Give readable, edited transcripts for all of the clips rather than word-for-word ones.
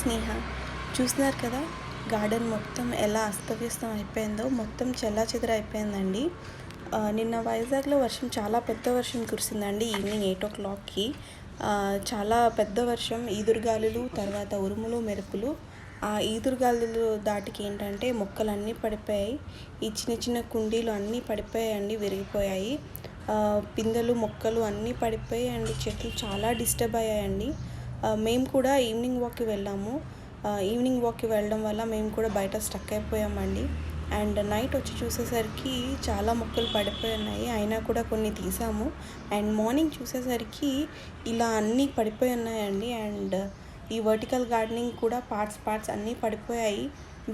స్నేహ. చూస్తున్నారు కదా, గార్డెన్ మొత్తం ఎలా అస్తవ్యస్తం అయిపోయిందో, మొత్తం చెల్లాచెదరైపోయిందండి. నిన్న వైజాగ్లో వర్షం, చాలా పెద్ద వర్షం కురిసిందండి ఈవినింగ్ 8 o'clockకి. చాలా పెద్ద వర్షం, ఈదురుగాలులు, తర్వాత ఉరుములు మెరుపులు. ఆ ఈదురుగాలులు దాటికి ఏంటంటే మొక్కలన్నీ పడిపోయాయి. ఈ చిన్న చిన్న కుండీలు అన్నీ పడిపోయాయండి, విరిగిపోయాయి. పిందెలు మొక్కలు అన్నీ పడిపోయి అండ్ చెట్లు చాలా డిస్టర్బ్ అయ్యాయండి. మేము కూడా ఈవినింగ్ వాక్కి వెళ్ళాము. ఈవినింగ్ వాక్కి వెళ్ళడం వల్ల మేము కూడా బయట స్టక్ అయిపోయామండి. అండ్ నైట్ వచ్చి చూసేసరికి చాలా మొక్కలు పడిపోయి ఉన్నాయి, అయినా కూడా కొన్ని తీసాము. అండ్ మార్నింగ్ చూసేసరికి ఇలా అన్నీ పడిపోయి ఉన్నాయండి. అండ్ ఈ వర్టికల్ గార్డెనింగ్ కూడా పార్ట్స్ అన్నీ పడిపోయాయి.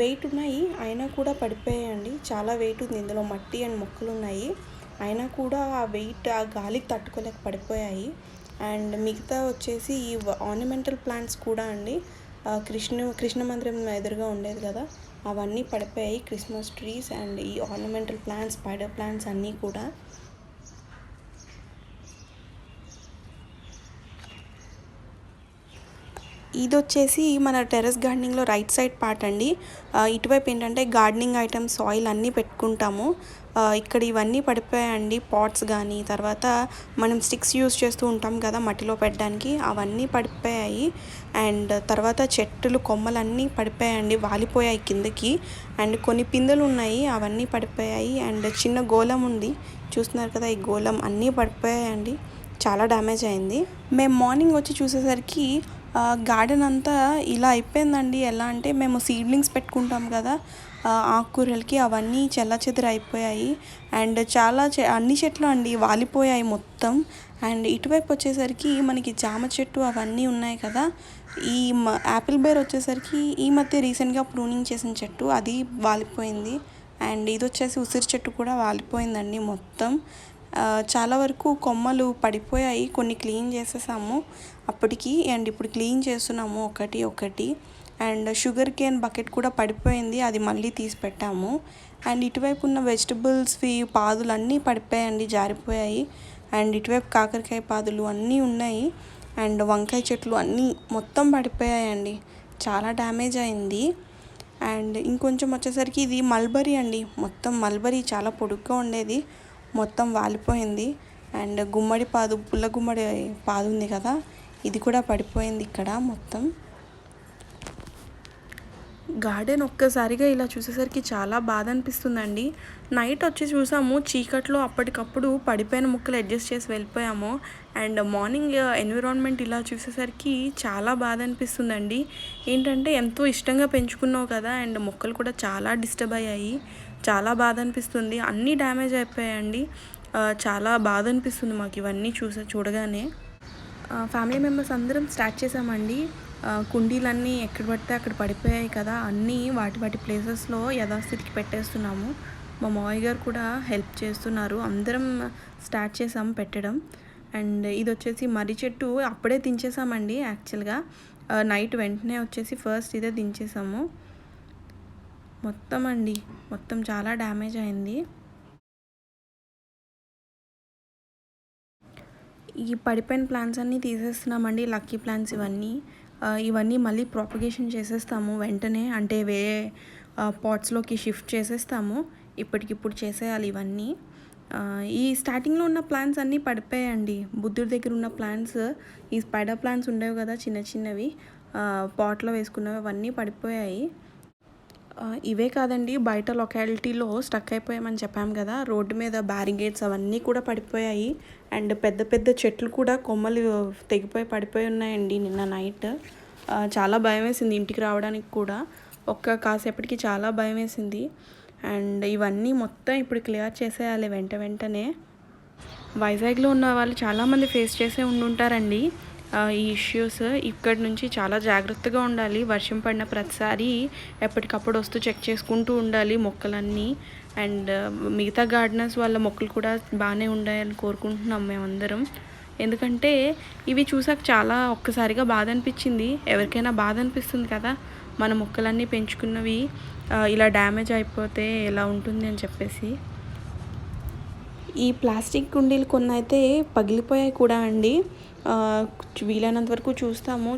వెయిట్ ఉన్నాయి, అయినా కూడా పడిపోయాయండి. చాలా వెయిట్ ఉంది ఇందులో, మట్టి అండ్ మొక్కలు ఉన్నాయి, అయినా కూడా ఆ వెయిట్ ఆ గాలికి తట్టుకోలేక పడిపోయాయి. అండ్ మిగతా వచ్చేసి ఈ ఆర్నమెంటల్ ప్లాంట్స్ కూడా అండి, కృష్ణ మందిరం ఎదురుగా ఉండేది కదా, అవన్నీ పడిపోయాయి. క్రిస్మస్ ట్రీస్ అండ్ ఈ ఆర్నమెంటల్ ప్లాంట్స్, స్పైడర్ ప్లాంట్స్ అన్నీ కూడా. ఇది వచ్చేసి మన టెర్రస్ గార్డెనింగ్లో రైట్ సైడ్ పార్ట్ అండి. ఇటువైపు ఏంటంటే గార్డెనింగ్ ఐటమ్స్, సాయిల్ అన్నీ పెట్టుకుంటాము. ఇక్కడ ఇవన్నీ పడిపోయాయండి, పాట్స్ కానీ, తర్వాత మనం స్టిక్స్ యూస్ చేస్తూ ఉంటాం కదా మట్టిలో పెట్టడానికి, అవన్నీ పడిపోయాయి. అండ్ తర్వాత చెట్లు కొమ్మలన్నీ పడిపోయాయండి, వాలిపోయాయి కిందకి. అండ్ కొన్ని పిందెలు ఉన్నాయి, అవన్నీ పడిపోయాయి. అండ్ చిన్న గోళం ఉంది, చూస్తున్నారు కదా, ఈ గోళం అన్నీ పడిపోయాయండి, చాలా డ్యామేజ్ అయింది. మేము మార్నింగ్ వచ్చి చూసేసరికి గార్డెన్ అంతా ఇలా అయిపోయిందండి. ఎలా అంటే మేము సీడ్లింగ్స్ పెట్టుకుంటాం కదా ఆకుకూరలకి, అవన్నీ చెల్లాచెదరు అయిపోయాయి. అండ్ చాలా అన్ని చెట్లు అండి వాలిపోయాయి మొత్తం. అండ్ ఇటువైపు వచ్చేసరికి మనకి జామ చెట్టు అవన్నీ ఉన్నాయి కదా, ఈ యాపిల్ బేర్ వచ్చేసరికి ఈ మధ్య రీసెంట్గా ప్రూనింగ్ చేసిన చెట్టు, అది వాలిపోయింది. అండ్ ఇది వచ్చేసి ఉసిరి చెట్టు కూడా వాలిపోయిందండి మొత్తం. చాలా వరకు కొమ్మలు పడిపోయాయి, కొన్ని క్లీన్ చేసేసాము అప్పటికి. అండ్ ఇప్పుడు క్లీన్ చేస్తున్నాము ఒకటి. అండ్ షుగర్ కేన్ బకెట్ కూడా పడిపోయింది, అది మళ్ళీ తీసి పెట్టాము. అండ్ ఇటువైపు ఉన్న వెజిటబుల్స్వి పాదులు అన్నీ పడిపోయాయండి, జారిపోయాయి. అండ్ ఇటువైపు కాకరకాయ పాదులు అన్నీ ఉన్నాయి. అండ్ వంకాయ చెట్లు అన్నీ మొత్తం పడిపోయాయండి, చాలా డ్యామేజ్ అయింది. అండ్ ఇంకొంచెం వచ్చేసరికి ఇది మల్బరీ అండి, మొత్తం మల్బరీ చాలా పొడుగ్గా ఉండేది, మొత్తం వాలిపోయింది. అండ్ గుమ్మడి పాదు, పుల్ల గుమ్మడి పాదు ఉంది కదా, ఇది కూడా పడిపోయింది ఇక్కడ మొత్తం. గార్డెన్ ఒక్కసారిగా ఇలా చూసేసరికి చాలా బాధ అనిపిస్తుందండి. నైట్ వచ్చి చూసాము చీకట్లో, అప్పటికప్పుడు పడిపోయిన ముక్కలు అడ్జస్ట్ చేసి వెళ్ళిపోయాము. అండ్ మార్నింగ్ ఎన్విరాన్మెంట్ ఇలా చూసేసరికి చాలా బాధ అనిపిస్తుందండి. ఏంటంటే ఎంతో ఇష్టంగా పెంచుకున్నావు కదా, అండ్ మొక్కలు కూడా చాలా డిస్టర్బ్ అయ్యాయి, చాలా బాధ అనిపిస్తుంది. అన్నీ డ్యామేజ్ అయిపోయాయండి, చాలా బాధ అనిపిస్తుంది మాకు ఇవన్నీ చూడగానే. ఫ్యామిలీ మెంబర్స్ అందరం స్టార్ట్ చేసామండి. కుండీలన్నీ ఎక్కడ పడితే అక్కడ పడిపోయాయి కదా, అన్నీ వాటి ప్లేసెస్లో యథాస్థితికి పెట్టేస్తున్నాము. మా మావయ్య గారు కూడా హెల్ప్ చేస్తున్నారు, అందరం స్టార్ట్ చేసాము పెట్టడం. అండ్ ఇది వచ్చేసి మర్రి చెట్టు అప్పుడే దించేసామండి యాక్చువల్గా. నైట్ వెంటనే వచ్చేసి ఫస్ట్ ఇదే దించేసాము మొత్తం అండి, మొత్తం చాలా డ్యామేజ్ అయింది. ఈ పడిపోయిన ప్లాంట్స్ అన్నీ తీసేస్తున్నామండి, లక్కీ ప్లాంట్స్ ఇవన్నీ మళ్ళీ ప్రాపగేషన్ చేసేస్తాము వెంటనే, అంటే వేరే పాట్స్లోకి షిఫ్ట్ చేసేస్తాము. ఇప్పటికిప్పుడు చేసేయాలి ఇవన్నీ. ఈ స్టార్టింగ్లో ఉన్న ప్లాంట్స్ అన్నీ పడిపోయాయండి, బుద్ధుడి దగ్గర ఉన్న ప్లాంట్స్, ఈ స్పైడర్ ప్లాంట్స్ ఉండేవి కదా చిన్నవి పాట్లో వేసుకున్నవి, అవన్నీ పడిపోయాయి. ఇవే కాదండి, బయట లొకాలిటీలో స్టక్ అయిపోయామని చెప్పాము కదా, రోడ్డు మీద బ్యారిగేట్స్ అవన్నీ కూడా పడిపోయాయి. అండ్ పెద్ద చెట్లు కూడా కొమ్మలు తెగిపోయి పడిపోయి ఉన్నాయండి నిన్న నైట్. చాలా భయం వేసింది ఇంటికి రావడానికి కూడా, కాసేపటికి చాలా భయం వేసింది. అండ్ ఇవన్నీ మొత్తం ఇప్పుడు క్లియర్ చేసేయాలి వెంటనే. వైజాగ్లో ఉన్న వాళ్ళు చాలామంది ఫేస్ చేసే ఉండుంటారండి ఈ ఇష్యూస్. ఇక్కడి నుంచి చాలా జాగ్రత్తగా ఉండాలి, వర్షం పడిన ప్రతిసారి ఎప్పటికప్పుడు వస్తూ చెక్ చేసుకుంటూ ఉండాలి మొక్కలన్నీ. అండ్ మిగతా గార్డెనర్స్ వాళ్ళ మొక్కలు కూడా బాగానే ఉండాలని కోరుకుంటున్నాం మేమందరం. ఎందుకంటే ఇవి చూసాక చాలా ఒక్కసారిగా బాధ అనిపించింది, ఎవరికైనా బాధ అనిపిస్తుంది కదా, మన మొక్కలన్నీ పెంచుకున్నవి ఇలా డ్యామేజ్ అయిపోతే ఎలా ఉంటుంది అని చెప్పేసి. ఈ ప్లాస్టిక్ కుండీలు కొన్నైతే పగిలిపోయాయి కూడా అండి. వీలైనంత వరకు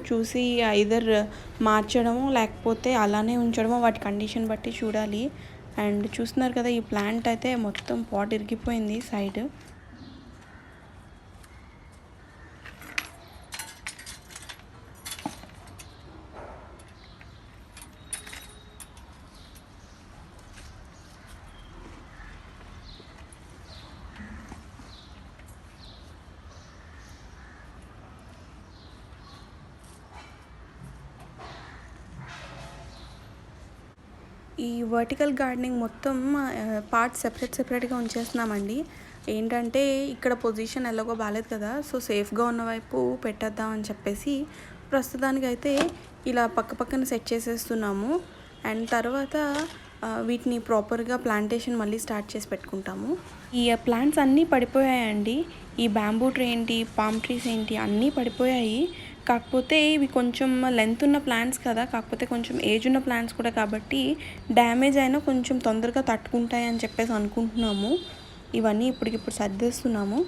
చూసి ఐదర్ మార్చడమో లేకపోతే అలానే ఉంచడమో వాటి కండిషన్ బట్టి చూడాలి. అండ్ చూస్తున్నారు కదా, ఈ ప్లాంట్ అయితే మొత్తం పాట్ ఇరిగిపోయింది సైడ్. ఈ వర్టికల్ గార్డెనింగ్ మొత్తం పార్ట్స్ సెపరేట్గా ఉంచేస్తున్నామండి. ఏంటంటే ఇక్కడ పొజిషన్ ఎలాగో బాలేదు కదా, సో సేఫ్గా ఉన్న వైపు పెట్టేద్దామని చెప్పేసి ప్రస్తుతానికైతే ఇలా పక్కన సెట్ చేసేస్తున్నాము. అండ్ తర్వాత వీటిని ప్రాపర్గా ప్లాంటేషన్ మళ్ళీ స్టార్ట్ చేసి పెట్టుకుంటాము. ఈ ప్లాంట్స్ అన్నీ పడిపోయాయండి. ఈ బ్యాంబూ ట్రీ ఏంటి, పామ్ ట్రీస్ ఏంటి అన్నీ పడిపోయాయి. కాకపోతే ఇవి కొంచెం లెంత్ ఉన్న ప్లాంట్స్ కదా, కాకపోతే కొంచెం ఏజ్ ఉన్న ప్లాంట్స్ కూడా కాబట్టి డ్యామేజ్ అయినా కొంచెం తొందరగా తట్టుకుంటాయి అని చెప్పేసి అనుకుంటున్నాము. ఇవన్నీ ఇప్పటికిప్పుడు సర్దేస్తున్నాము.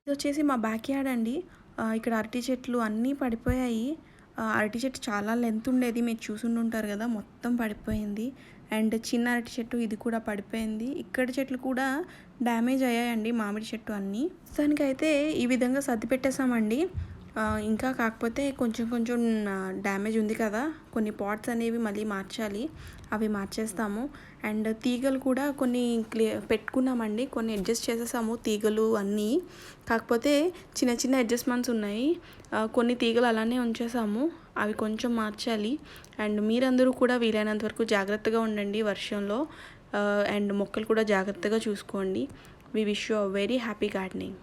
ఇది వచ్చేసి మా బ్యాక్ యార్డ్ అండి. ఇక్కడ అరటి చెట్లు అన్నీ పడిపోయాయి. అరటి చెట్టు చాలా లెంత్ ఉండేది, మీరు చూసుంటారు కదా, మొత్తం పడిపోయింది. అండ్ చిన్న అరటి చెట్టు ఇది కూడా పడిపోయింది. ఇక్కడ చెట్లు కూడా డ్యామేజ్ అయ్యాయండి, మామిడి చెట్టు అన్నీ. దానికైతే ఈ విధంగా సర్ది పెట్టేసామండి. ఇంకా కాకపోతే కొంచెం డ్యామేజ్ ఉంది కదా, కొన్ని పాట్స్ అనేవి మళ్ళీ మార్చాలి, అవి మార్చేస్తాము. అండ్ తీగలు కూడా కొన్ని పెట్టుకున్నామండి, కొన్ని అడ్జస్ట్ చేసేసాము తీగలు అన్నీ. కాకపోతే చిన్న అడ్జస్ట్మెంట్స్ ఉన్నాయి. కొన్ని తీగలు అలానే ఉంచేసాము, అవి కొంచెం మార్చాలి. అండ్ మీరందరూ కూడా వీలైనంత వరకు జాగ్రత్తగా ఉండండి వర్షంలో. అండ్ మొక్కలు కూడా జాగ్రత్తగా చూసుకోండి. We wish you a very happy gardening.